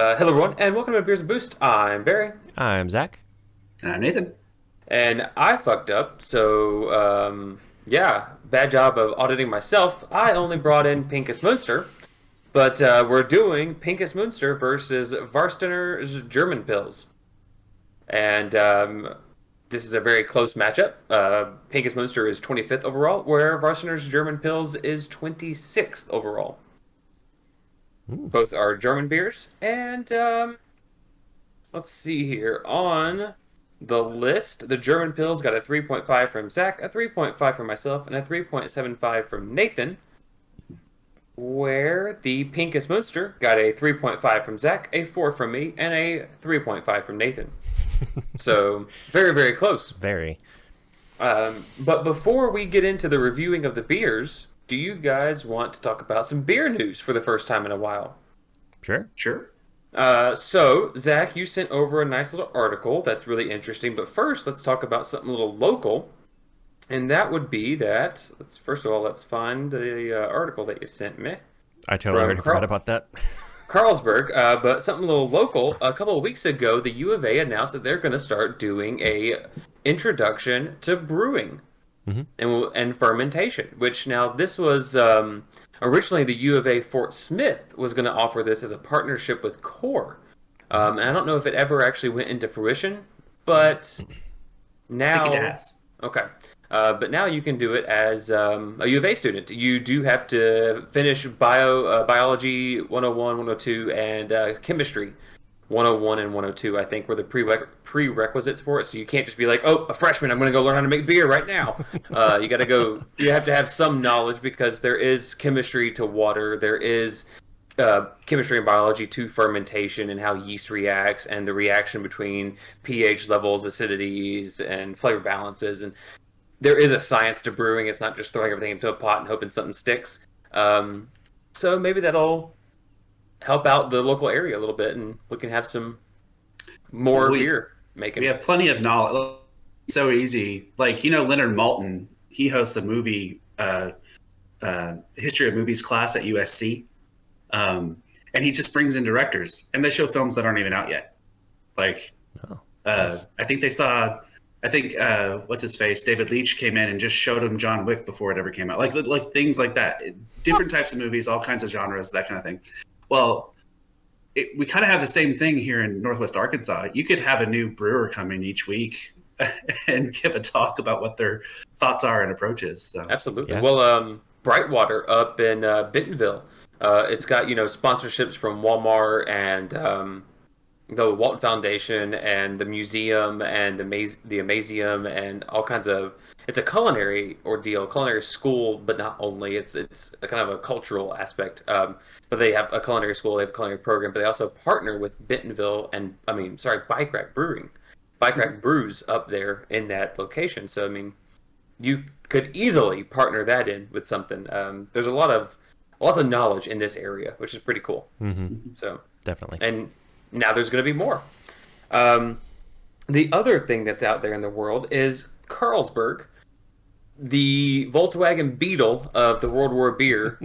Hello everyone, and welcome to Beers and Boost. I'm Barry, I'm Zach. Nathan. and I fucked up. Yeah, bad job of auditing myself. I only brought in Pincus Munster, but we're doing Pincus Munster versus Varstener's German Pills, and this is a very close matchup. Pincus Munster is 25th overall, where Varstener's German Pills is 26th overall. Ooh. Both are German beers, and let's see here. On the list, the German Pills got a 3.5 from Zach, a 3.5 from myself, and a 3.75 from Nathan. Where the Pincus Munster got a 3.5 from Zach, a 4 from me, and a 3.5 from Nathan. So, very, very close. Very. But before we get into the reviewing of the beers, do you guys want to talk about some beer news for the first time in a while? Sure. Sure. So, Zach, you sent over a nice little article that's really interesting. But first, let's talk about something a little local. And that would be that, first of all, let's find the article that you sent me I totally from already forgot about that. Carlsberg. But something a little local. A couple of weeks ago, the U of A announced that they're going to start doing a introduction to brewing and fermentation, which now this was originally the U of A Fort Smith was going to offer this as a partnership with Core. And I don't know if it ever actually went into fruition, but I think now, it has. okay. But now you can do it as a U of A student. You do have to finish biology 101, 102, and chemistry 101 and 102, I think, were the prerequisites for it. So you can't just be like, oh, a freshman, I'm going to go learn how to make beer right now. You got to go, you have to have some knowledge because there is chemistry to water, there is chemistry and biology to fermentation and how yeast reacts and the reaction between pH levels, acidities, and flavor balances. And there is a science to brewing. It's not just throwing everything into a pot and hoping something sticks. So maybe that'll help out the local area a little bit, and we can have some more We beer making. we have plenty of knowledge. It's so easy. Like, Leonard Maltin, he hosts a movie, history of movies class at USC. And he just brings in directors and they show films that aren't even out yet. Like, Oh, nice. I think they saw, what's his face? David Leitch came in and just showed him John Wick before it ever came out. Like things like that. Different types of movies, all kinds of genres, that kind of thing. Well, we kind of have the same thing here in Northwest Arkansas. You could have a new brewer come in each week and give a talk about what their thoughts are and approaches. So, Absolutely. Yeah. Well, Brightwater up in Bentonville, it's got sponsorships from Walmart and the Walton Foundation and the museum and the Amazium and all kinds of. It's a culinary ordeal, culinary school, but not only. It's a kind of a cultural aspect. But they have a culinary school, they have a culinary program, but they also partner with Bentonville and Bike Rack Brewing. Bike Rack brews up there in that location. So I mean, you could easily partner that in with something. There's lots of knowledge in this area, which is pretty cool. So Definitely. and now there's going to be more. Um, the other thing that's out there in the world is Carlsberg, the Volkswagen Beetle of the World War beer.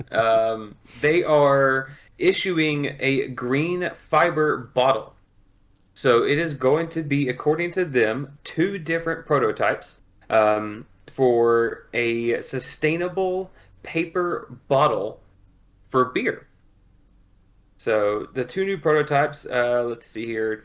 They are issuing a green fiber bottle. So it is going to be, according to them, two different prototypes for a sustainable paper bottle for beer. So the two new prototypes, let's see here,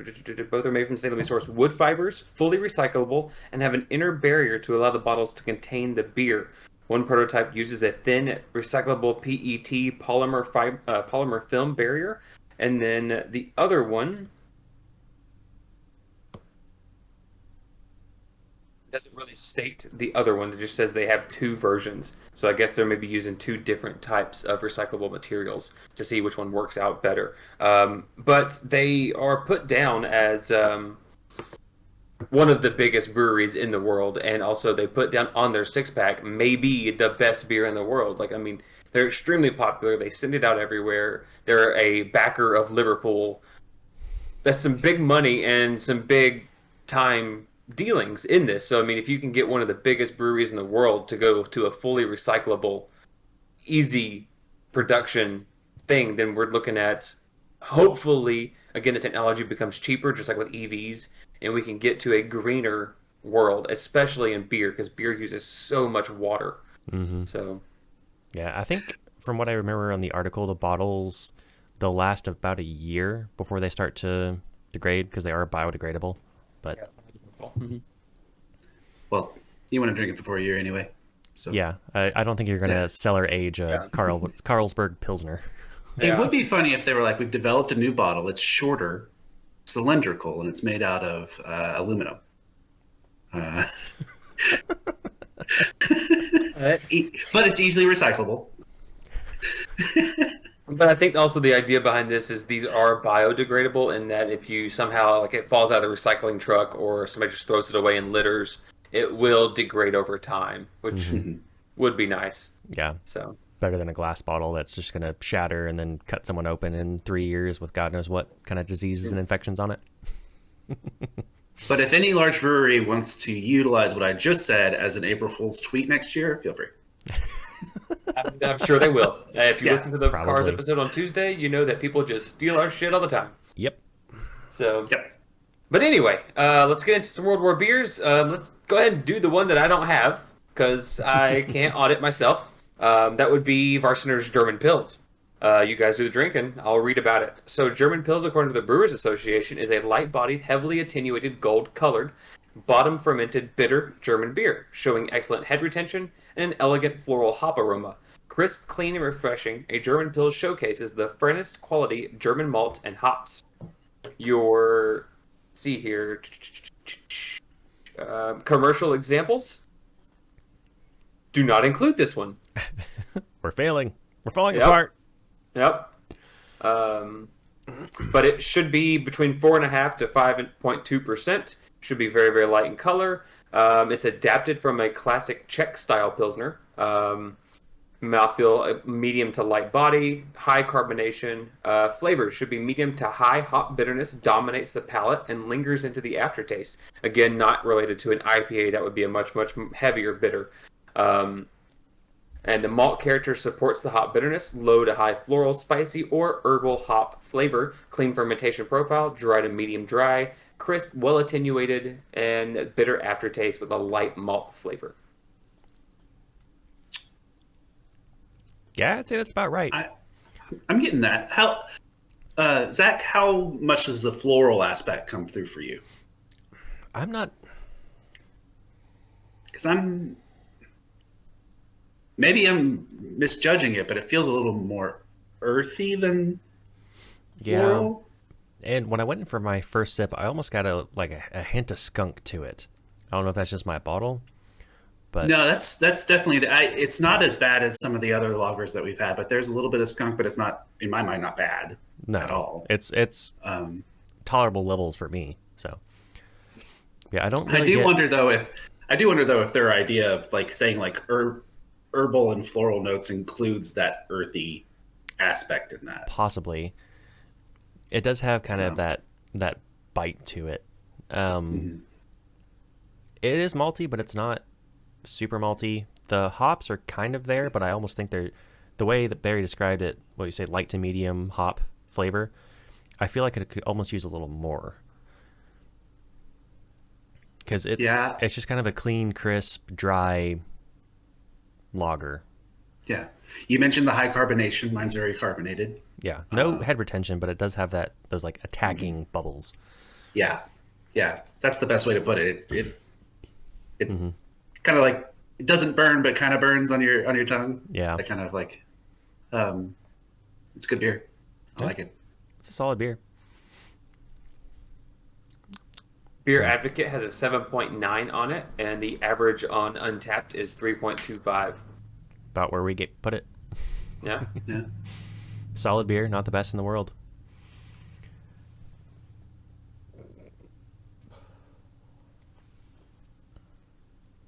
both are made from sustainably sourced wood fibers, fully recyclable, and have an inner barrier to allow the bottles to contain the beer. One prototype uses a thin recyclable PET polymer film barrier, and then the other one doesn't really state the other one. It just says they have two versions. So I guess they're maybe using two different types of recyclable materials to see which one works out better. But they are put down as one of the biggest breweries in the world, and also they put down on their six pack maybe the best beer in the world. Like, I mean, they're extremely popular. They send it out everywhere. They're a backer of Liverpool. That's some big money and some big time dealings in this. So I mean, if you can get one of the biggest breweries in the world to go to a fully recyclable, easy production thing, then we're looking at hopefully, again, the technology becomes cheaper, just like with EVs, and we can get to a greener world, especially in beer, because beer uses so much water. Mm-hmm. So, Yeah, I think from what I remember on the article, the bottles they'll last about a year before they start to degrade because they are biodegradable. But Mhm. Well, you want to drink it before a year anyway. So yeah, I don't think you're gonna Yeah. cellar age a Carlsberg Pilsner. it Yeah. would be funny if they were like, we've developed a new bottle. It's shorter, cylindrical, and it's made out of aluminum. But it's easily recyclable. But I think also the idea behind this is these are biodegradable, in that if you somehow, like, it falls out of the recycling truck or somebody just throws it away in litters, it will degrade over time, which would be nice. Yeah, So, better than a glass bottle that's just gonna shatter and then cut someone open in 3 years with God knows what kind of diseases and infections on it. But if any large brewery wants to utilize what I just said as an April Fool's tweet next year, feel free. I'm sure they will. If you Yeah, listen to the Cars probably. episode on Tuesday, you know that people just steal our shit all the time. Yep. So, Yep. but anyway, let's get into some World War beers. Let's go ahead and do the one that I don't have, because I can't audit myself. That would be Varsener's German Pils. You guys do the drinking. I'll read about it. So, German Pils, according to the Brewers Association, is a light-bodied, heavily attenuated, gold-colored, bottom-fermented, bitter German beer, showing excellent head retention and an elegant floral hop aroma. Crisp, clean, and refreshing, a German Pils showcases the finest quality German malt and hops. See here, commercial examples do not include this one. We're failing. We're falling Yep. apart. Yep. But it should be between 4.5 to 5.2%. Should be very, very light in color. It's adapted from a classic Czech style Pilsner. Mouthfeel, medium to light body, high carbonation. Flavor should be medium to high. Hop bitterness dominates the palate and lingers into the aftertaste. Again, not related to an IPA. That would be a much, much heavier bitter. And the malt character supports the hop bitterness, low to high floral, spicy, or herbal hop flavor. Clean fermentation profile, dry to medium dry, crisp, well attenuated, and bitter aftertaste with a light malt flavor. Yeah, I'd say that's about right. I'm getting that. How, Zach? How much does the floral aspect come through for you? I'm not. Because maybe I'm misjudging it, but it feels a little more earthy than floral. And when I went in for my first sip, I almost got a hint of skunk to it. I don't know if that's just my bottle, but No, that's definitely. It's not as bad as some of the other lagers that we've had, but there's a little bit of skunk, but it's not, in my mind, not bad no, at all. It's Um, tolerable levels for me. So yeah, I don't. I Really do get- wonder though if their idea of like saying like herbal and floral notes includes that earthy aspect in that. Possibly. It does have kind of So. that bite to it. Mhm. It is malty, but it's not super malty. The hops are kind of there, but I almost think they're the way that Barry described it. What you say, light to medium hop flavor. I feel like it could almost use a little more because it's just kind of a clean, crisp, dry lager. Yeah. You mentioned the high carbonation. Mine's very carbonated. Yeah, no head retention, but it does have those like attacking bubbles. Yeah. Yeah. That's the best way to put it. It Mm-hmm. kind of like it doesn't burn, but kind of burns on your tongue. Yeah. That kind of like, it's good beer. I like it. It's a solid beer. Beer Advocate has a 7.9 on it, and the average on Untapped is 3.25. About where we put it. Yeah. Yeah. Solid beer, not the best in the world.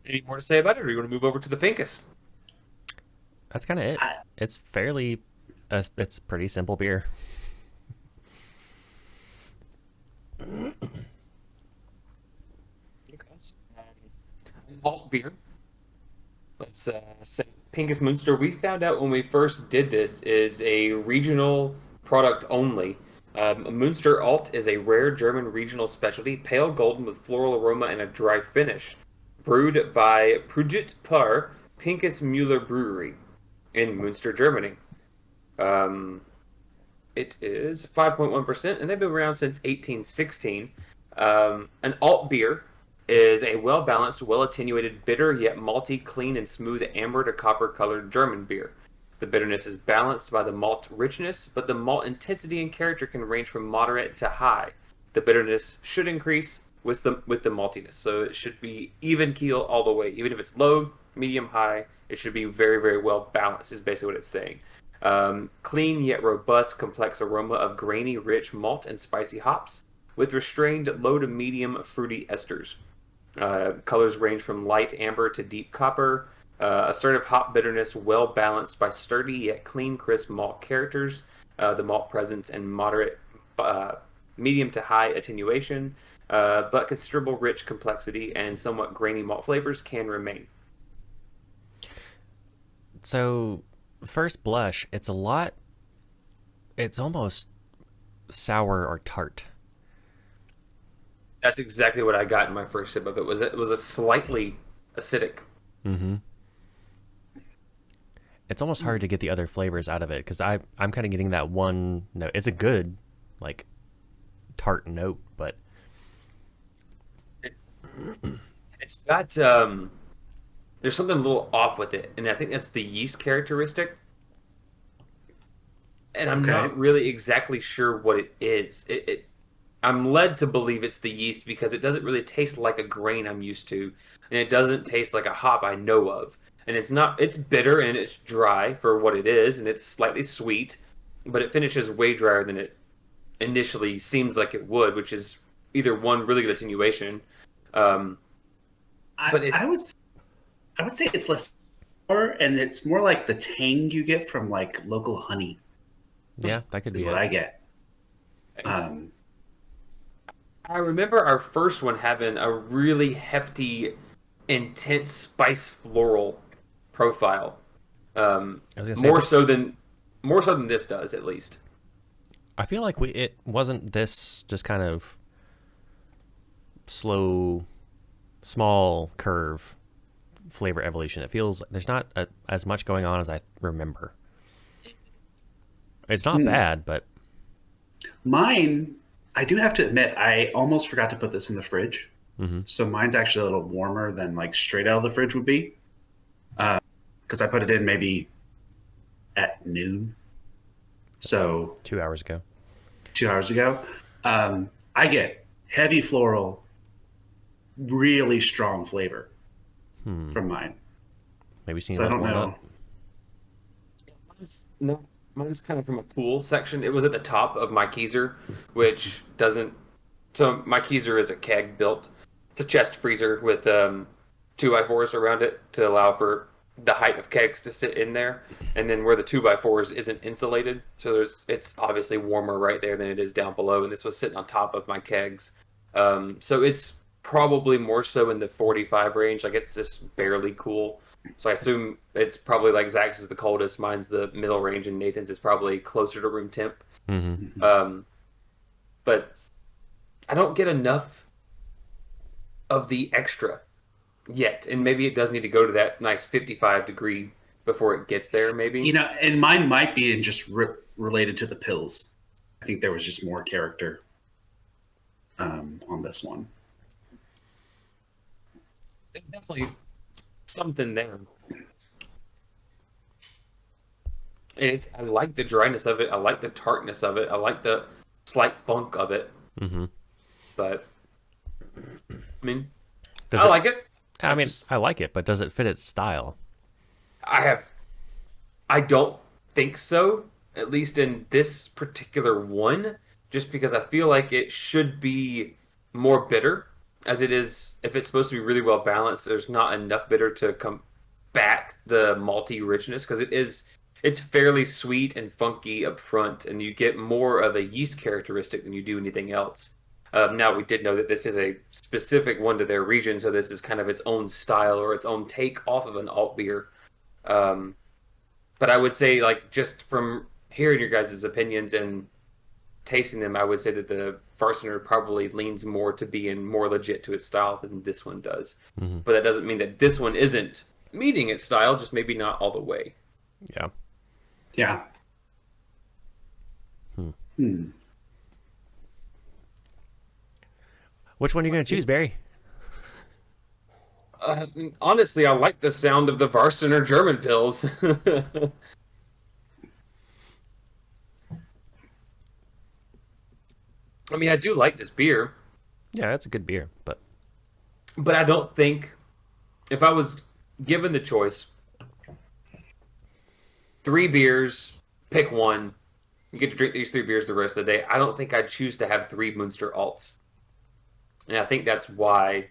Any more to say about it, or do you want to move over to the Pinkus? That's kind of it. It's fairly, it's pretty simple beer. Malt beer. Let's say Pinkus Munster. We found out when we first did this is a regional product only. Münster Alt is a rare German regional specialty, pale golden with floral aroma and a dry finish. Brewed by Prügit Par Pincus Müller Brewery in Münster, Germany. Um, it is 5.1%, and they've been around since 1816. An alt beer is a well balanced, well attenuated, bitter yet malty, clean, and smooth amber to copper colored German beer. The bitterness is balanced by the malt richness, but the malt intensity and character can range from moderate to high. The bitterness should increase with the maltiness, so it should be even keel all the way. Even if it's low, medium, high, it should be very, very well balanced. Is basically what it's saying. Clean yet robust, complex aroma of grainy, rich malt and spicy hops, with restrained low to medium fruity esters. Colors range from light amber to deep copper. Assertive hop bitterness, well balanced by sturdy yet clean, crisp malt characters. The malt presence and moderate, medium to high attenuation, but considerable rich complexity and somewhat grainy malt flavors can remain. So, first blush, it's a lot. It's almost sour or tart. That's exactly what I got in my first sip of it. Was a slightly acidic. Mm-hmm. It's almost hard to get the other flavors out of it because I'm kind of getting that one note. It's a good, like, tart note, but It's got there's something a little off with it, and I think that's the yeast characteristic. And I'm Okay. not really exactly sure what it is. I'm led to believe it's the yeast because it doesn't really taste like a grain I'm used to, and it doesn't taste like a hop I know of. And it's bitter and it's dry for what it is, and it's slightly sweet, but it finishes way drier than it initially seems like it would, which is either one really good attenuation. Um, but it, I would say it's less sour, and it's more like the tang you get from like local honey yeah, that could is be what it. I get. Um, I remember our first one having a really hefty, intense spice floral profile. Um, I was gonna say more this. so than more so than this does, at least. I feel like it wasn't this just kind of slow, small curve flavor evolution. It feels there's not as much going on as I remember. It's not Hmm. bad, but Mine, I do have to admit, I almost forgot to put this in the fridge. mhm. So mine's actually a little warmer than like straight out of the fridge would be. Because I put it in maybe at noon. So 2 hours ago. 2 hours ago. I get heavy floral, really strong flavor Hmm. from mine. Maybe you need So to I let it don't warm know. up. Mine's no, mine's kind of from a cool section. It was at the top of my Keyser, which doesn't. So my Keyser is a keg built. It's a chest freezer with 2x4s around it to allow for the height of kegs to sit in there, and then where the 2x4s isn't insulated, so it's obviously warmer right there than it is down below. And this was sitting on top of my kegs, so it's probably more so in the 45 range. Like it's just barely cool. So I assume it's probably like Zach's is the coldest, mine's the middle range, and Nathan's is probably closer to room temp. Mm-hmm. Um, but I don't get enough of the extra yet, and maybe it does need to go to that nice 55 degree before it gets there. Maybe And mine might be in just related to the pills. I think there was just more character on this one. there's definitely something there. I like the dryness of it. I like the tartness of it. I like the slight funk of it. Mm-hmm. But I mean, Does I it? like it. I mean, Just- I like it, but does it fit its style? I have. I don't think so. At least in this particular one, just because I feel like it should be more bitter, as it is. If it's supposed to be really well balanced, there's not enough bitter to combat the malty richness because it is. It's fairly sweet and funky up front, and you get more of a yeast characteristic than you do anything else. Now, we did know that this is a specific one to their region, so this is kind of its own style or its own take off of an alt beer. Um, but I would say, like, just from hearing your guys' opinions and tasting them, I would say that the Farsener probably leans more to being more legit to its style than this one does. Mm-hmm. But that doesn't mean that this one isn't meeting its style, just maybe not all the way. Yeah. Yeah. Which one are you going to choose, Barry? Honestly, I like the sound of the Farsener German pills. I mean, I do like this beer, Yeah, that's a good beer, but but I don't think if I was given the choice, 3 beers, pick one. You get to drink these 3 beers the rest of the day. I don't think I'd choose to have 3 Munster Alts. And I think that's why,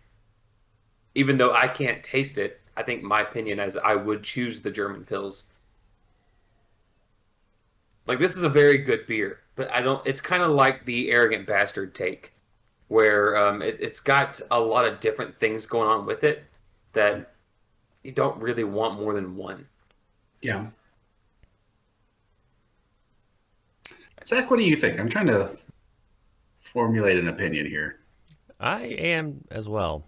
even though I can't taste it, I think my opinion is I would choose the German pills. Like, this is a very good beer, but I don't. It's kind of like the Arrogant Bastard take, where it's got a lot of different things going on with it that you don't really want more than one. Yeah. Zach, what do you think? I'm trying to formulate an opinion here. I am as well.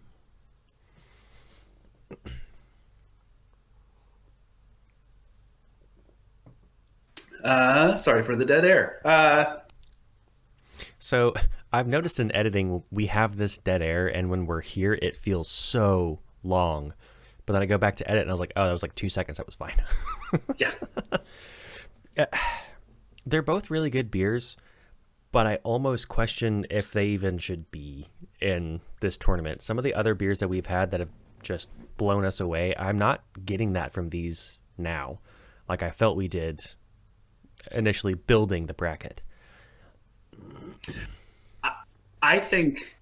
Sorry for the dead air. So I've noticed in editing, we have this dead air, and when we're here, it feels so long. But then I go back to edit, and I was like, oh, that was like 2 seconds. That was fine. Yeah. They're both really good beers, but I almost question if they even should be in this tournament. Some of the other beers that we've had that have just blown us away, I'm not getting that from these now, like I felt we did initially building the bracket. I think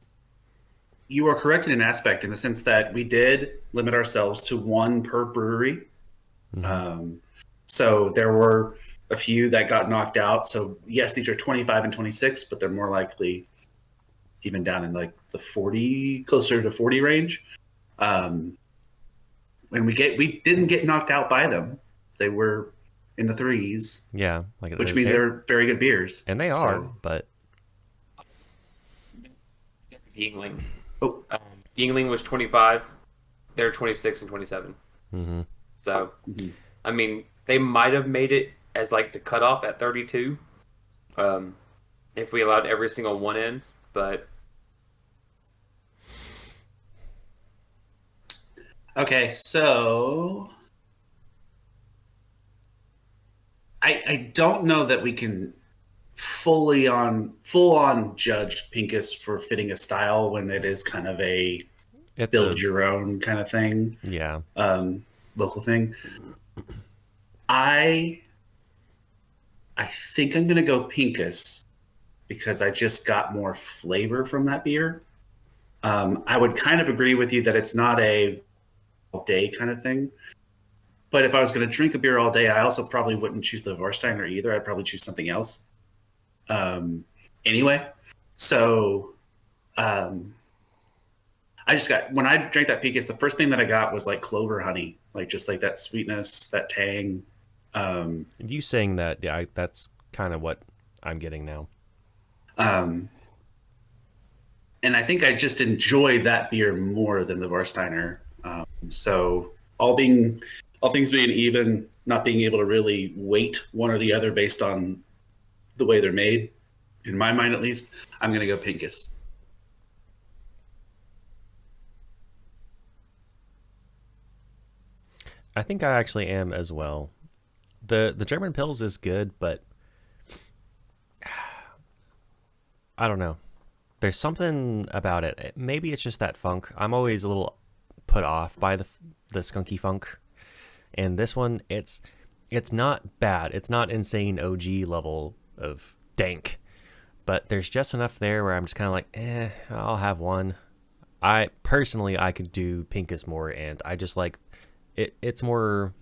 you are correct in an aspect, in the sense that we did limit ourselves to one per brewery. Mm-hmm. So there were a few that got knocked out. So yes, these are 25 and 26, but they're more likely even down in like the 40, closer to 40 range. And we didn't get knocked out by them. They were in the threes. Yeah, which means they're very good beers. And they are, but Yingling. Oh. Yingling was 25. They're 26 and 27. Mm-hmm. So, I mean, they might have made it as like the cutoff at 32, if we allowed every single one in. But okay, so I don't know that we can full on judge Pinkus for fitting a style when it is kind of a your own kind of thing. Yeah. Local thing. I think I'm gonna go Pinkus because I just got more flavor from that beer. I would kind of agree with you that it's not a all day kind of thing. But if I was going to drink a beer all day, I also probably wouldn't choose the Warsteiner either. I'd probably choose something else. Anyway, so when I drank that Pinkus, the first thing that I got was like clover honey, like just like that sweetness, that tang. You saying that, yeah, that's kind of what I'm getting now. And I think I just enjoyed that beer more than the Warsteiner. So all things being even, not being able to really weight one or the other based on the way they're made, in my mind at least, I'm going to go Pinkus. I think I actually am as well. The German Pils is good, but I don't know. There's something about it. Maybe it's just that funk. I'm always a little put off by the skunky funk. And this one, it's not bad. It's not insane OG level of dank. But there's just enough there where I'm just kind of like, I'll have one. I could do Pinkus more, and I just like it. It's more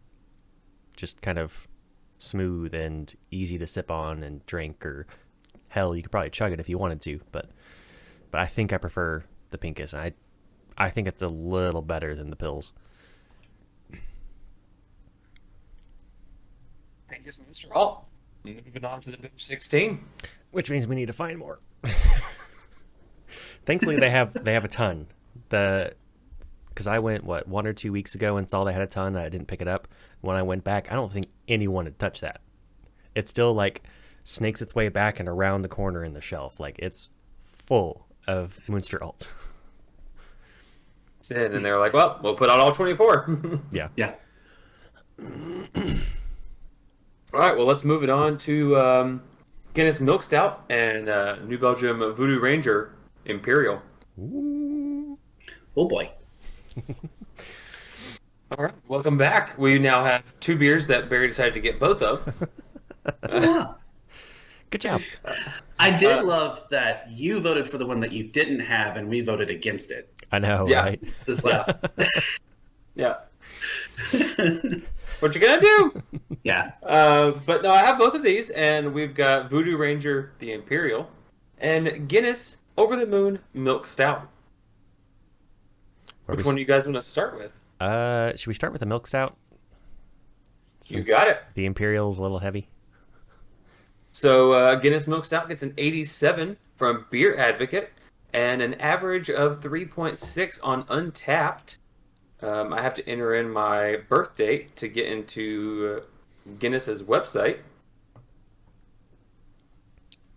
just kind of smooth and easy to sip on and drink, or hell, you could probably chug it if you wanted to. But I think I prefer the Pinkus. And I think it's a little better than the Pils. Pinkus Munster Alt. Moving on to the Bib 16. which means we need to find more. Thankfully, they have a ton. Because I went 1 or 2 weeks ago and saw they had a ton. And I didn't pick it up. When I went back, I don't think anyone had touched that. It still like snakes its way back and around the corner in the shelf. Like it's full of Moonster Alt. And they're like, well, we'll put out all 24. Yeah. Yeah. All right, well, let's move it on to Guinness Milk Stout and New Belgium Voodoo Ranger Imperial. Ooh. Oh boy. All right, welcome back. We now have 2 beers that Barry decided to get both of. Yeah. Good job. I did love that you voted for the one that you didn't have, and we voted against it. I know, Yeah. right? This last. Yeah. What you gonna do? Yeah. But no, I have both of these, and we've got Voodoo Ranger, the Imperial, and Guinness Over the Moon Milk Stout. Which one do you guys want to start with? Should we start with the milk stout? You got it. The Imperial's a little heavy. So Guinness Milk Stout gets an 87 from Beer Advocate and an average of 3.6 on Untapped. I have to enter in my birth date to get into Guinness's website.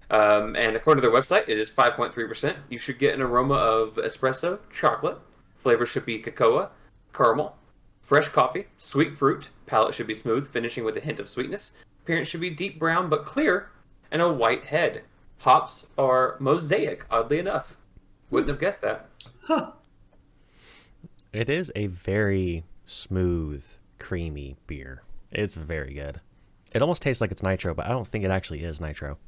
And according to their website, it is 5.3%. You should get an aroma of espresso, chocolate. Flavor should be cocoa, caramel, fresh coffee, sweet fruit. Palate should be smooth, finishing with a hint of sweetness. Appearance should be deep brown but clear, and a white head. Hops are mosaic, oddly enough. Wouldn't have guessed that. Huh. It is a very smooth, creamy beer. It's very good. It almost tastes like it's nitro, but I don't think it actually is nitro.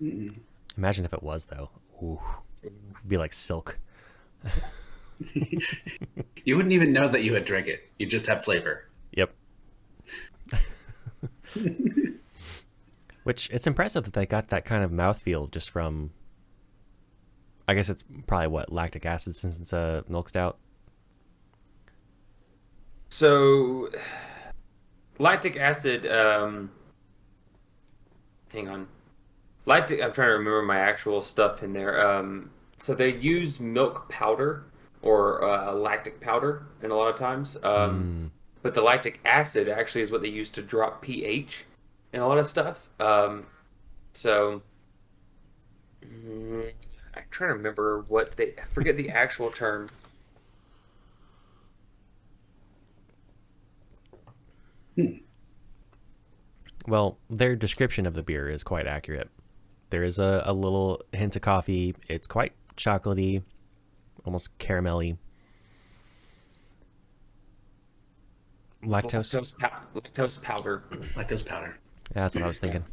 Imagine if it was, though. Ooh. It'd be like silk. You wouldn't even know that you had drank it. You just have flavor. Yep. Which, it's impressive that they got that kind of mouthfeel just from, I guess it's probably lactic acid since it's a milk stout. So, lactic acid, hang on. I'm trying to remember my actual stuff in there. So they use milk powder or lactic powder in a lot of times. But the lactic acid actually is what they use to drop pH in a lot of stuff. I'm trying to remember I forget the actual term. Well, their description of the beer is quite accurate. There is a little hint of coffee. It's quite chocolatey, almost caramelly. Lactose Powder. Lactose powder. Yeah, that's what I was thinking.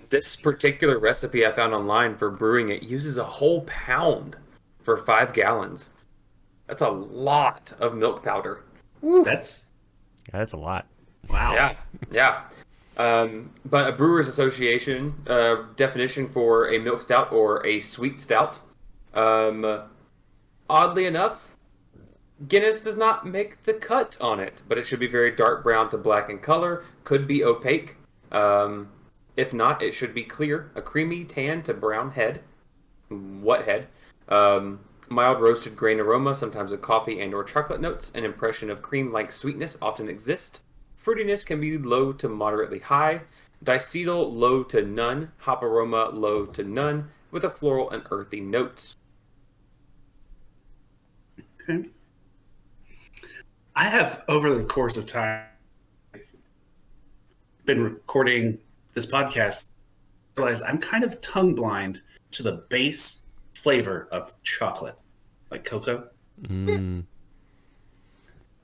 This particular recipe I found online for brewing it uses a whole pound for 5 gallons. That's a lot of milk powder. Woo. That's That's a lot. wow. Yeah. But a Brewers Association definition for a milk stout or a sweet stout. Oddly enough, Guinness does not make the cut on it, but it should be very dark brown to black in color. Could be opaque. If not, it should be clear. A creamy tan to brown head. What head? Mild roasted grain aroma, sometimes with coffee and or chocolate notes. An impression of cream-like sweetness often exists. Fruitiness can be low to moderately high. Diacetyl low to none. Hop aroma low to none, with a floral and earthy notes. Okay. I have, over the course of time, been recording this podcast, realize I'm kind of tongue blind to the base flavor of chocolate, like cocoa.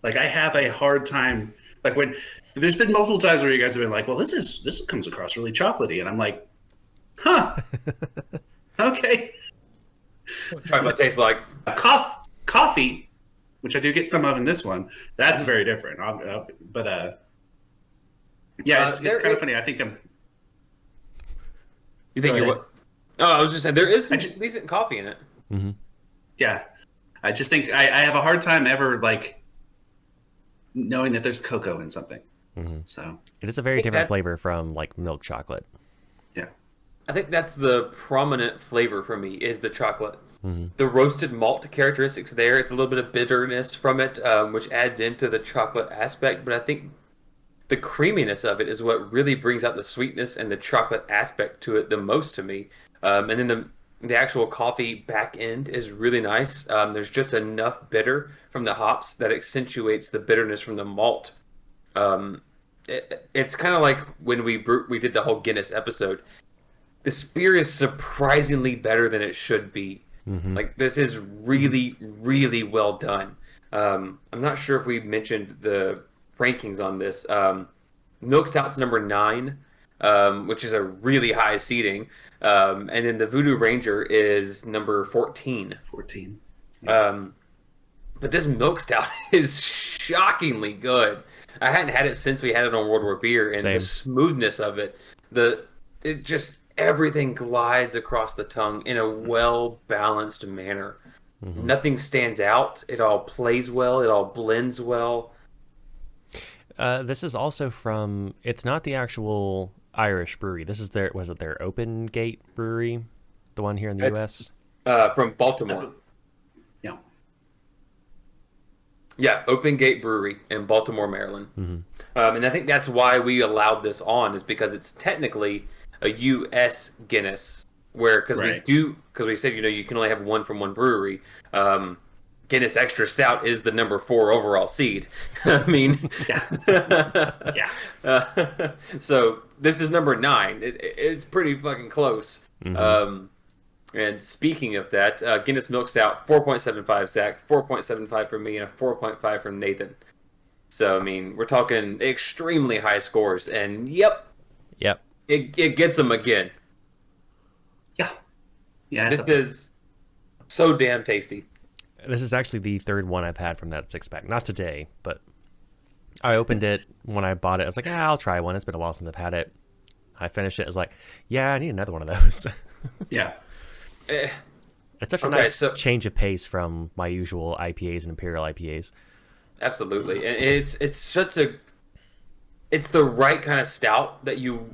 Like I have a hard time, like when there's been multiple times where you guys have been like, well, this comes across really chocolatey, and I'm like, huh, okay. What chocolate tastes like? Coffee, which I do get some of in this one, that's very different. Yeah, it's kind of funny. I think I'm. You think Go you're ahead. what? No, I was just saying there is some decent coffee in it. Mm-hmm. Yeah, I just think I have a hard time ever like knowing that there's cocoa in something. So It is a very think different that- flavor from like milk chocolate. yeah, I think that's the prominent flavor for me is the chocolate. The roasted malt characteristics there. It's a little bit of bitterness from it, which adds into the chocolate aspect. But I think the creaminess of it is what really brings out the sweetness and the chocolate aspect to it the most to me. And then the actual coffee back end is really nice. There's just enough bitter from the hops that accentuates the bitterness from the malt. It's kind of like when we did the whole Guinness episode. This beer is surprisingly better than it should be. Like this is really, really well done. I'm not sure if we mentioned the rankings on this. Milk Stout's number 9, which is a really high seeding, and then the Voodoo Ranger is number 14. 14. But this Milk Stout is shockingly good. I hadn't had it since we had it on World War Beer, and Same. the smoothness of it, it just everything glides across the tongue in a well balanced manner. Nothing stands out. It all plays well. It all blends well. This is also from. It's not the actual Irish brewery. This is their. Was it their Open Gate brewery, the one here in the It's- U.S.? From Baltimore. Yeah. Yeah, Open Gate Brewery in Baltimore, Maryland. And I think that's why we allowed this on, is because it's technically a U.S. Guinness, because Right. we said you can only have one from one brewery. Guinness Extra Stout is the number 4 overall seed. I mean, Yeah. So this is number 9. It's pretty fucking close. And speaking of that, Guinness Milk Stout 4.75 Zach, 4.75 from me, and a 4.5 from Nathan. So I mean, we're talking extremely high scores, and yep, it gets them again. Yeah. Yeah. It's This up there. is so damn tasty. This is actually the third one I've had from that 6-pack. Not today, but I opened it when I bought it. I was like, I'll try one. It's been a while since I've had it. I finished it. I was like, yeah, I need another one of those. Yeah. Eh, It's such a Okay, nice so- change of pace from my usual IPAs and Imperial IPAs. Absolutely, and it's the right kind of stout that you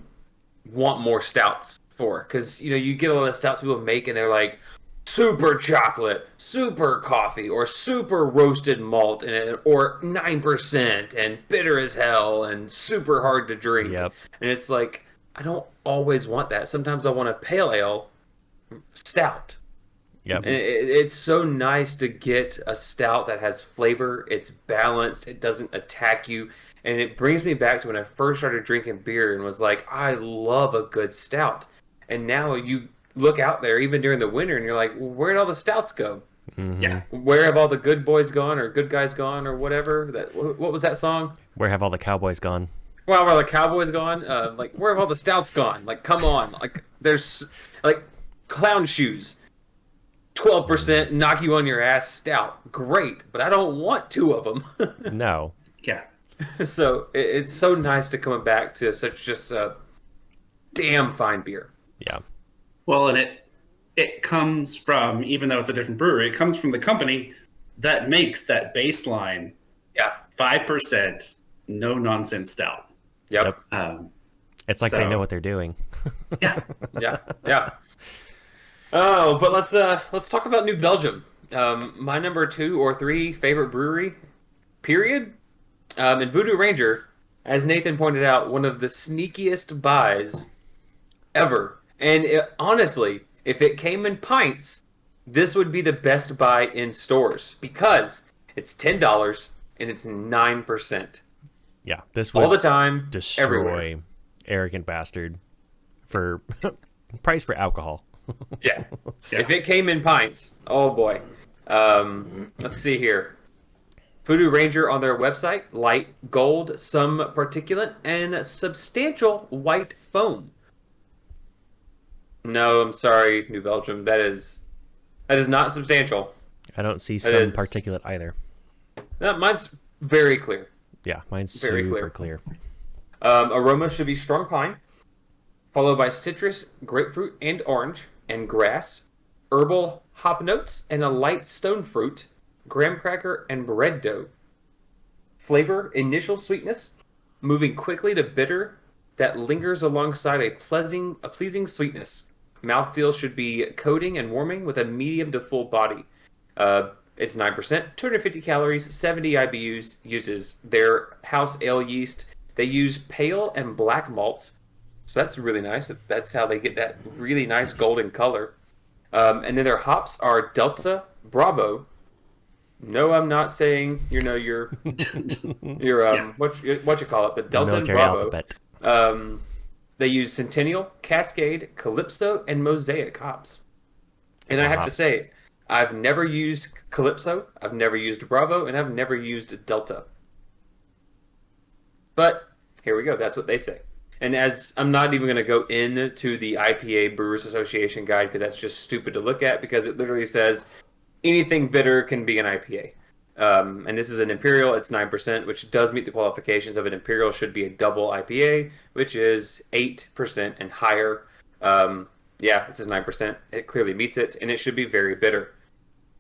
want more stouts for, because you get a lot of stouts people make and they're like super chocolate, super coffee, or super roasted malt, or 9% and bitter as hell and super hard to drink. Yep. And it's like, I don't always want that. Sometimes I want a pale ale stout. Yep. And it's so nice to get a stout that has flavor. It's balanced. It doesn't attack you. And it brings me back to when I first started drinking beer and was like, I love a good stout. And now you look out there, even during the winter, and you're like, well, where'd all the stouts go? Yeah. Where have all the good boys gone, or good guys gone, or whatever? What was that song? Where have all the cowboys gone? Well, where are the cowboys gone? Where have all the stouts gone? Like, come on. Like, there's, like, clown shoes. 12% knock you on your ass stout. Great, but I don't want 2 of them. No. Yeah. So it's so nice to come back to such just a damn fine beer. Yeah. Well, and it comes from, even though it's a different brewery, it comes from the company that makes that baseline Yeah. 5% no nonsense stout. Yep. It's like they So- know what they're doing. Yeah. Yeah. Yeah. Oh, but let's talk about New Belgium. My number 2 or 3 favorite brewery, period. And Voodoo Ranger, as Nathan pointed out, one of the sneakiest buys ever. And honestly, if it came in pints, this would be the best buy in stores because it's $10 and it's 9% Yeah. This all would the time, destroy everywhere. Arrogant Bastard for price for alcohol. Yeah. Yeah. If it came in pints, oh boy. Let's see here. Voodoo Ranger on their website, light gold, some particulate, and substantial white foam. No, I'm sorry, New Belgium. That is not substantial. I don't see It some is. particulate either. No, mine's very clear. Yeah, mine's Very super clear. clear. Aroma should be strong pine, followed by citrus, grapefruit, and orange, and grass, herbal hop notes, and a light stone fruit, graham cracker, and bread dough. Flavor, initial sweetness, moving quickly to bitter that lingers alongside a pleasing sweetness. Mouthfeel should be coating and warming with a medium to full body. It's 9%, 250 calories, 70 IBUs. Uses their house ale yeast. They use pale and black malts, so that's really nice. That's how they get that really nice golden color. And then their hops are Delta, Bravo. No, I'm not saying your what you call it, but Delta and Military Bravo. alphabet. They use Centennial, Cascade, Calypso, and Mosaic hops. And I have to Hops. say, I've never used Calypso, I've never used Bravo, and I've never used Delta. But here we go. That's what they say. And as I'm not even going to go into the IPA Brewers Association guide because that's just stupid to look at because it literally says anything bitter can be an IPA. And this is an Imperial. It's 9%, which does meet the qualifications of an Imperial. Should be a double IPA, which is 8% and higher. Yeah, it says 9%. It clearly meets it, and it should be very bitter.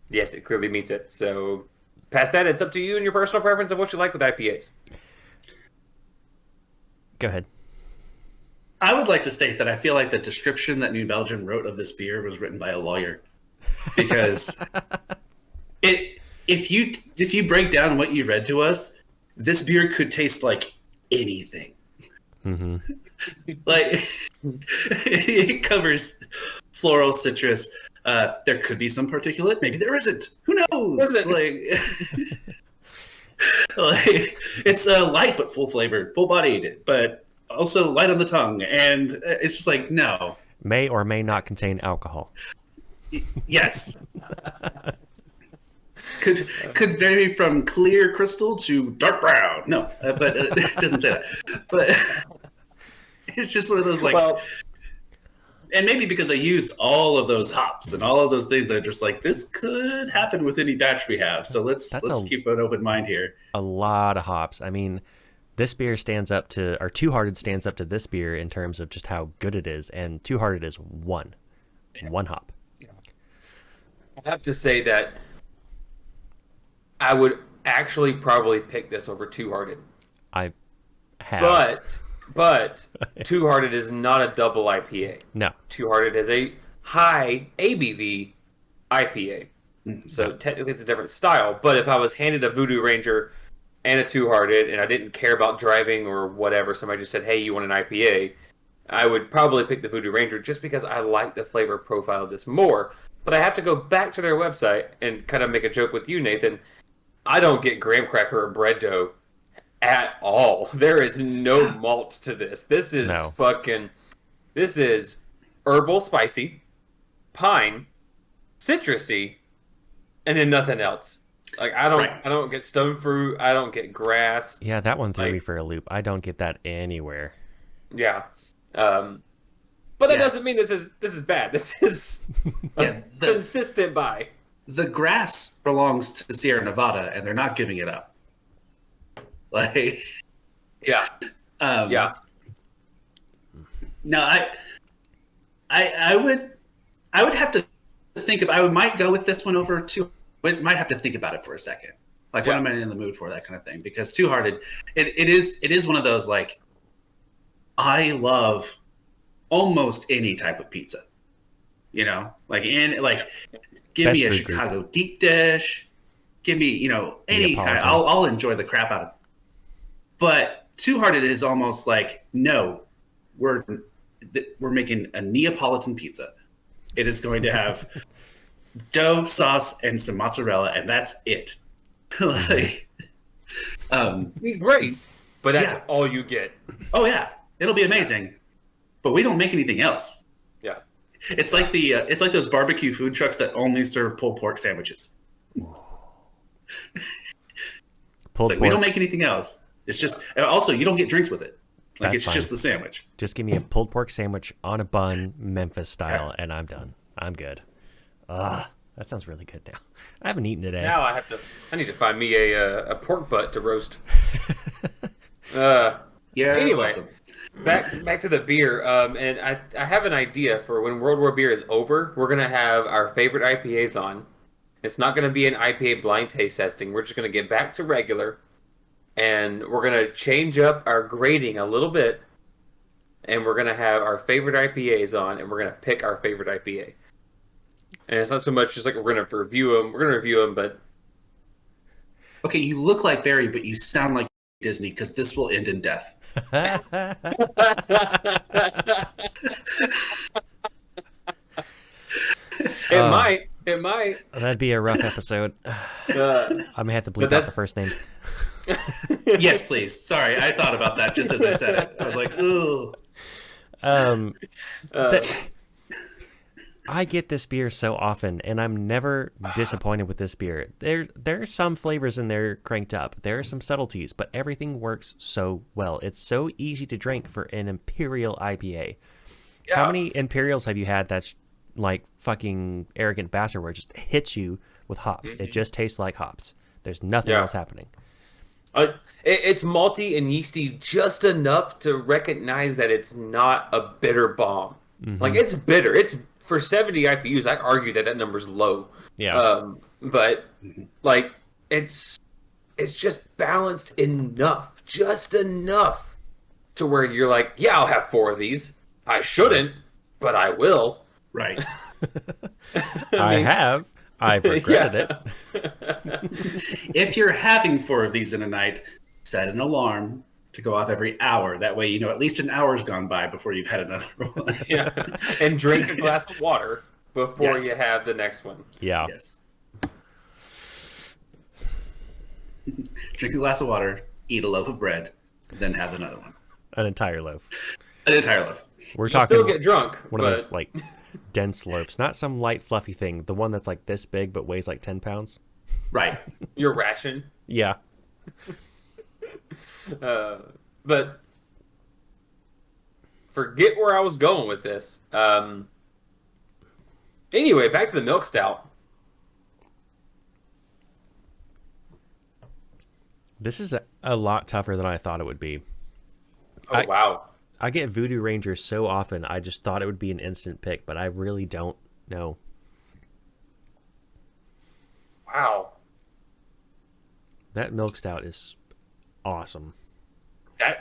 Yes, it clearly meets it. So past that, it's up to you and your personal preference of what you like with IPAs. Go ahead. I would like to state that I feel like the description that New Belgium wrote of this beer was written by a lawyer, because if you break down what you read to us, this beer could taste like anything. Mm-hmm. Like it covers floral, citrus. There could be some particulate. Maybe there isn't. Who knows? Like it's light but full flavored, full bodied, but also light on the tongue. And it's just like, no. May or may not contain alcohol. Yes. Could vary from clear crystal to dark brown. No, but it doesn't say that. But it's just one of those like, and maybe because they used all of those hops and all of those things, they're just like, this could happen with any batch we have. So let's keep an open mind here. A lot of hops. I mean, this beer stands up to, or Two Hearted stands up to this beer in terms of just how good it is, and Two Hearted is one hop. I have to say that I would actually probably pick this over Two Hearted. I have. But Two Hearted is not a double IPA. No. Two Hearted is a high ABV IPA. So technically it's a different style. But if I was handed a Voodoo Ranger and a Two Hearted and I didn't care about driving or whatever, somebody just said, hey, you want an IPA, I would probably pick the Voodoo Ranger just because I like the flavor profile of this more. But I have to go back to their website and kind of make a joke with you, Nathan. I don't get graham cracker or bread dough at all. There is no malt to this. This is this is herbal spicy, pine, citrusy, and then nothing else. Like I don't get stone fruit, I don't get grass. Yeah, that one threw me for a loop. I don't get that anywhere. Yeah. But that doesn't mean this is bad. This is consistent buy. The grass belongs to Sierra Nevada, and they're not giving it up. Like, yeah. No, I would have to think of. I might go with this one over Two. Might have to think about it for a second. Like, what am I in the mood for? That kind of thing. Because Two Hearted, it is one of those like. I love almost any type of pizza. You know, give me a Chicago deep dish. Give me, any kind. I'll enjoy the crap out of it. But Two Hearted is almost like, no, we're making a Neapolitan pizza. It is going to have dough, sauce, and some mozzarella, and that's it. Great, but that's all you get. Oh yeah, it'll be amazing. But we don't make anything else. Yeah, it's like it's like those barbecue food trucks that only serve pulled pork sandwiches. We don't make anything else. It's just also you don't get drinks with it. Like it's just the sandwich. Just give me a pulled pork sandwich on a bun, Memphis style, and I'm done. I'm good. That sounds really good now. I haven't eaten today. Now I need to find me a pork butt to roast. Anyway, back to the beer. And I have an idea for when World War Beer is over. We're gonna have our favorite IPAs on. It's not gonna be an IPA blind taste testing. We're just gonna get back to regular. and we're gonna change up our grading a little bit, and we're gonna have our favorite IPAs on, and we're gonna pick our favorite IPA. And it's not so much just like we're gonna review them. We're gonna review them, but Okay, you look like Barry, but you sound like Disney because this will end in death. it might. It might. That'd be a rough episode. I may have to bleep out the first name. Yes, please. Sorry, I thought about that just as I said it. I was like, ooh. I get this beer so often, and I'm never disappointed with this beer. There are some flavors in there cranked up. There are some subtleties, but everything works so well. It's so easy to drink for an Imperial IPA. Yeah. How many Imperials have you had that's like fucking arrogant bastard where it just hits you with hops? Mm-hmm. It just tastes like hops. There's nothing else happening. It's malty and yeasty just enough to recognize that it's not a bitter bomb. Mm-hmm. Like, it's bitter. It's for 70 IPUs. I argue that number's low. Yeah. But like, it's just balanced enough, just enough, to where you're like, yeah, I'll have 4 of these. I shouldn't, but I will. Right. I have. I've regretted it. If you're having 4 of these in a night, set an alarm to go off every hour. That way, you know, at least an hour's gone by before you've had another one. Yeah. And drink a glass of water before you have the next one. Yeah. Yes. Drink a glass of water, eat a loaf of bread, then have another one. An entire loaf. An entire loaf. We're You talking still get drunk. one but of those like dense loaves, not some light fluffy thing. The one that's like this big but weighs like 10 pounds. Right. your ration. Yeah. But forget where I was going with this. Anyway, back to the milk stout. This is a lot tougher than I thought it would be. Oh, wow. I get Voodoo Ranger so often, I just thought it would be an instant pick, but I really don't know. Wow. That milk stout is awesome.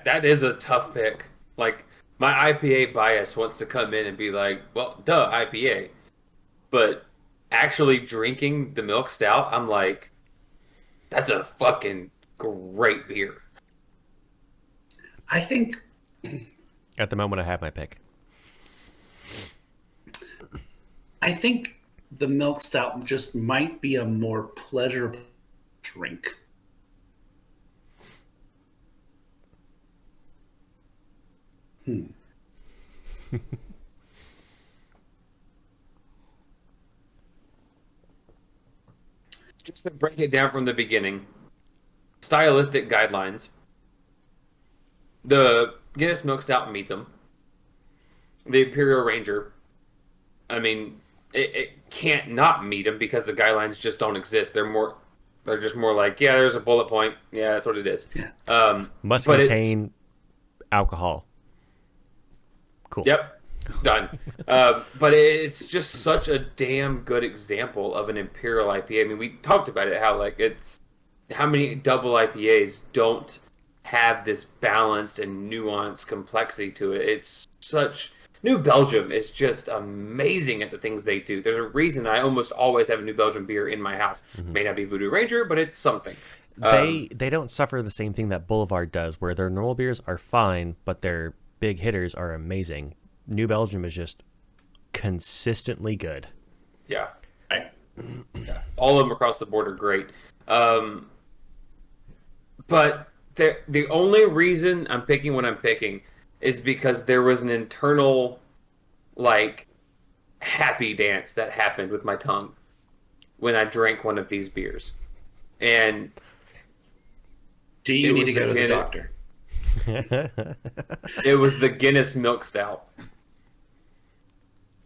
That is a tough pick. Like, my IPA bias wants to come in and be like, well, duh, IPA. But actually drinking the milk stout, I'm like, that's a fucking great beer. I think At the moment, I have my pick. the milk stout just might be a more pleasurable drink. Just to break it down from the beginning, stylistic guidelines. The Guinness Milk Stout meets them. The Imperial Ranger, I mean, it can't not meet them because the guidelines just don't exist. They're just more like, yeah, there's a bullet point. Yeah, that's what it is. Yeah. Must but contain alcohol. Cool. Yep, done. But it's just such a damn good example of an Imperial IPA. I mean, we talked about it, how many double IPAs don't have this balanced and nuanced complexity to it. It's such... New Belgium is just amazing at the things they do. There's a reason I almost always have a New Belgium beer in my house. Mm-hmm. May not be Voodoo Ranger, but it's something. They don't suffer the same thing that Boulevard does, where their normal beers are fine, but their big hitters are amazing. New Belgium is just consistently good. Yeah. Right. Yeah. All of them across the board are great. But the only reason I'm picking what I'm picking is because there was an internal, like, happy dance that happened with my tongue when I drank one of these beers. And Do you It need was to go the to the Guinness- doctor? it was the Guinness Milk Stout.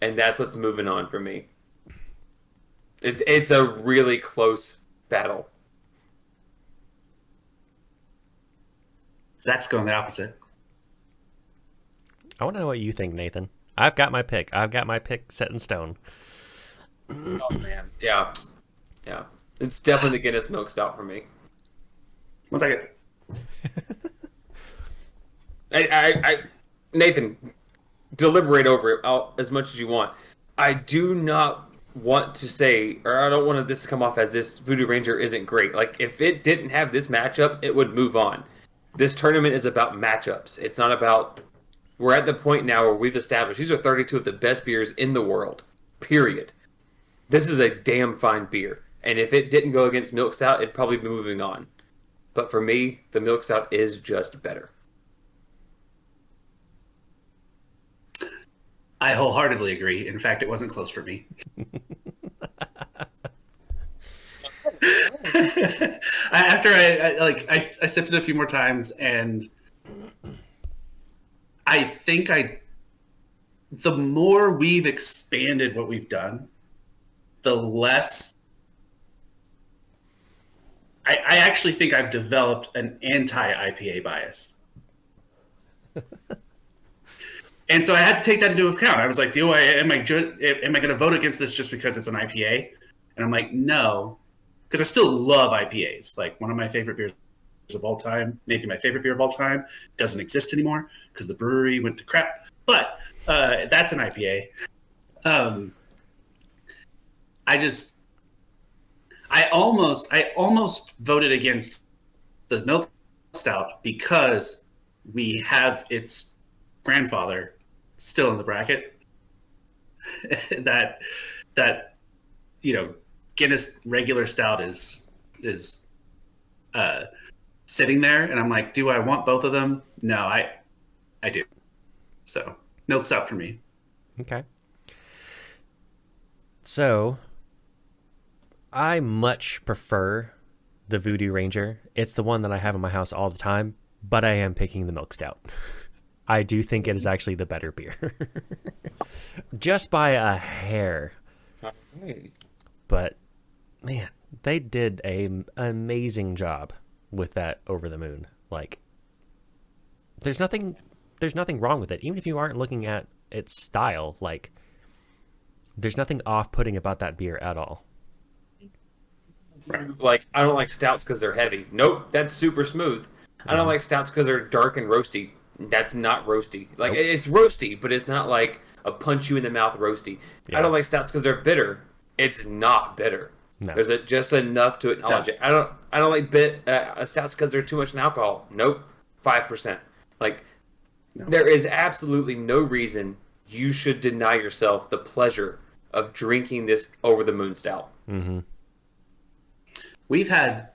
And that's what's moving on for me. It's a really close battle. Zach's going the opposite. I want to know what you think, Nathan. I've got my pick. I've got my pick set in stone. Oh, man. Yeah. Yeah. It's definitely the Guinness Milk Stout for me. One second. Nathan, deliberate over it as much as you want. I do not want to say, or I don't want this to come off as this Voodoo Ranger isn't great. Like, if it didn't have this matchup, it would move on. This tournament is about matchups. It's not about. We're at the point now where we've established these are 32 of the best beers in the world. Period. This is a damn fine beer. And if it didn't go against Milk Stout, it'd probably be moving on. But for me, the Milk Stout is just better. I wholeheartedly agree. In fact, it wasn't close for me. After I sipped it a few more times, and I think the more we've expanded what we've done, the less I actually think I've developed an anti-IPA bias. And so I had to take that into account. I was like, am I going to vote against this just because it's an IPA? And I'm like, no, because I still love IPAs. Like, one of my favorite beers of all time, maybe my favorite beer of all time, doesn't exist anymore because the brewery went to crap. But that's an IPA. I almost voted against the Milk Stout because we have its grandfather still in the bracket. that Guinness regular stout is sitting there, and I'm like, do I want both of them? No, I do. So Milk Stout for me. Okay. So I much prefer the Voodoo Ranger. It's the one that I have in my house all the time, but I am picking the Milk Stout. I do think it is actually the better beer. Just by a hair. But, man, they did an amazing job with that Over the Moon. Like, there's nothing wrong with it. Even if you aren't looking at its style, like, there's nothing off-putting about that beer at all. Right. Like, I don't like stouts because they're heavy. Nope, that's super smooth. I don't like stouts because they're dark and roasty. That's not roasty. Like, Nope. It's roasty, but it's not like a punch you in the mouth roasty. Yeah. I don't like stouts because they're bitter. It's not bitter. No. There's just enough to acknowledge it. I don't like stouts because they're too much in alcohol. Nope, 5%. Like, there is absolutely no reason you should deny yourself the pleasure of drinking this Over the Moon Stout. Mm-hmm. We've had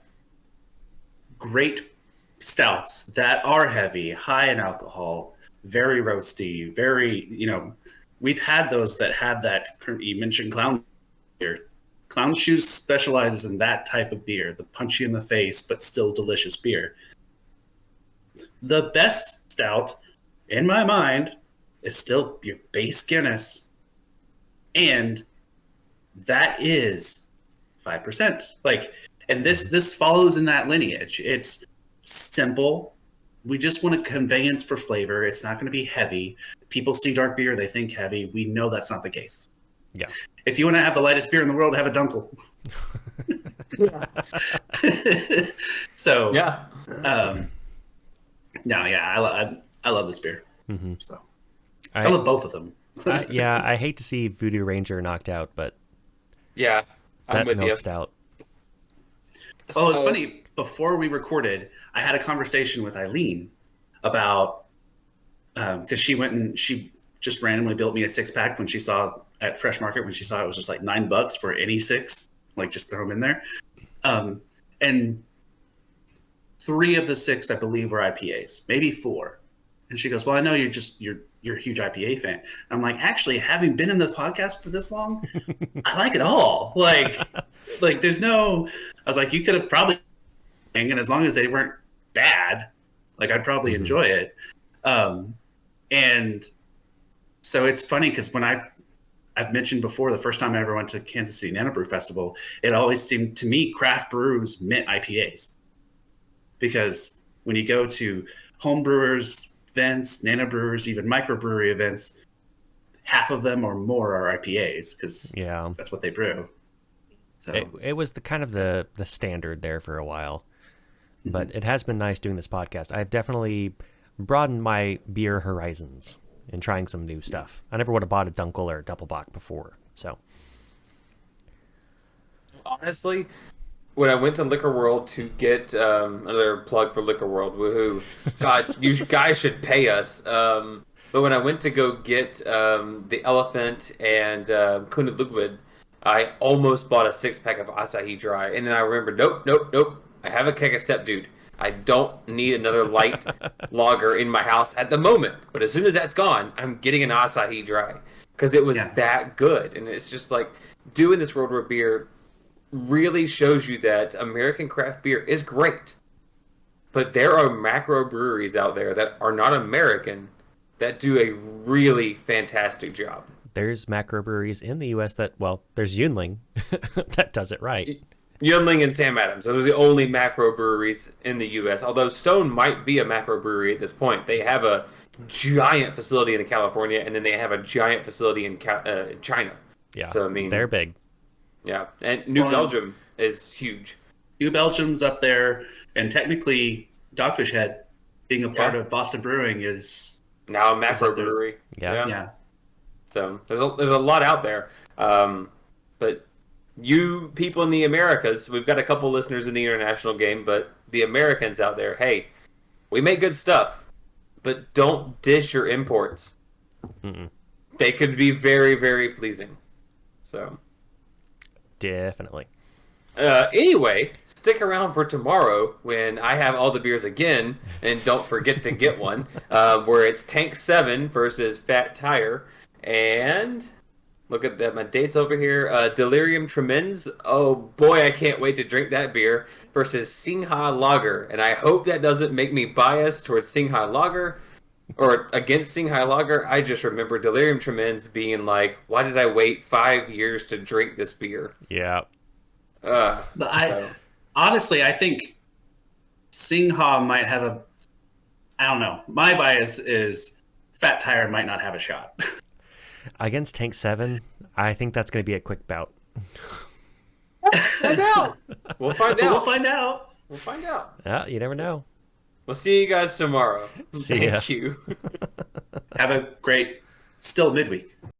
great stouts that are heavy, high in alcohol, very roasty, we've had those that have that. You mentioned Clown beer. Clown Shoes specializes in that type of beer, the punch you in the face but still delicious beer. The best stout, in my mind, is still your base Guinness, and that is 5%. Like, and this follows in that lineage. It's simple. We just want a conveyance for flavor. It's not going to be heavy. People see dark beer, they think heavy. We know that's not the case. Yeah. If you want to have the lightest beer in the world, have a Dunkel. So Yeah. I love this beer. Mm-hmm. So I love both of them. I hate to see Voodoo Ranger knocked out, but Yeah, I'm that with Milk you. Stout. Oh, it's funny. Before we recorded, I had a conversation with Eileen about because she just randomly built me a 6-pack when she saw at Fresh Market when she saw it was just like $9 for any 6, like just throw them in there. And 3 of the 6 I believe were IPAs, maybe 4. And she goes, "Well, I know you're a huge IPA fan." I'm like, actually, having been in the podcast for this long, I like it all. Like there's no. I was like, you could have probably, and as long as they weren't bad, like I'd probably enjoy it. And so it's funny because when I've mentioned before, the first time I ever went to Kansas City Nano Brew Festival, it always seemed to me craft brews meant IPAs, because when you go to home brewers events, nano brewers, even microbrewery events, half of them or more are IPAs because that's what they brew. So It was the kind of the standard there for a while. But it has been nice doing this podcast. I've definitely broadened my beer horizons in trying some new stuff. I never would have bought a Dunkel or a Doppelbock before. So Honestly, when I went to Liquor World to get another plug for Liquor World, woohoo! God, you guys should pay us. But when I went to go get the Elephant and Kuna Liquid, I almost bought a 6-pack of Asahi Dry, and then I remembered, nope. I have a keg of Step Dude. I don't need another light lager in my house at the moment. But as soon as that's gone, I'm getting an Asahi Dry because it was that good. And it's just like doing this World War beer really shows you that American craft beer is great. But there are macro breweries out there that are not American that do a really fantastic job. there's macro breweries in the U.S. that, well, there's Yunling that does it right. Yunling and Sam Adams. Those are the only macro breweries in the U.S. Although Stone might be a macro brewery at this point. They have a giant facility in California, and then they have a giant facility in China. Yeah, so I mean, they're big. Yeah, and New Belgium is huge. New Belgium's up there, and technically Dogfish Head, being a part of Boston Brewing, is now a macro brewery. Yeah. So there's a lot out there, but you people in the Americas, we've got a couple listeners in the international game, but the Americans out there, hey, we make good stuff, but don't dish your imports. Mm-mm. They could be very, very pleasing. So Definitely. Anyway, stick around for tomorrow when I have all the beers again, and don't forget to get one, where it's Tank 7 versus Fat Tire, and look at that, my dates over here. Delirium Tremens. Oh boy, I can't wait to drink that beer versus Singha Lager, and I hope that doesn't make me biased towards Singha Lager or against Singha Lager. I just remember Delirium Tremens being like, why did I wait 5 years to drink this beer? Yeah. Honestly, I think Singha might have a. I don't know. My bias is Fat Tire might not have a shot. Against Tank 7, I think that's going to be a quick bout. Find out. We'll find out. We'll find out. We'll find out. Yeah, you never know. We'll see you guys tomorrow. See ya. Thank you. Have a great still midweek.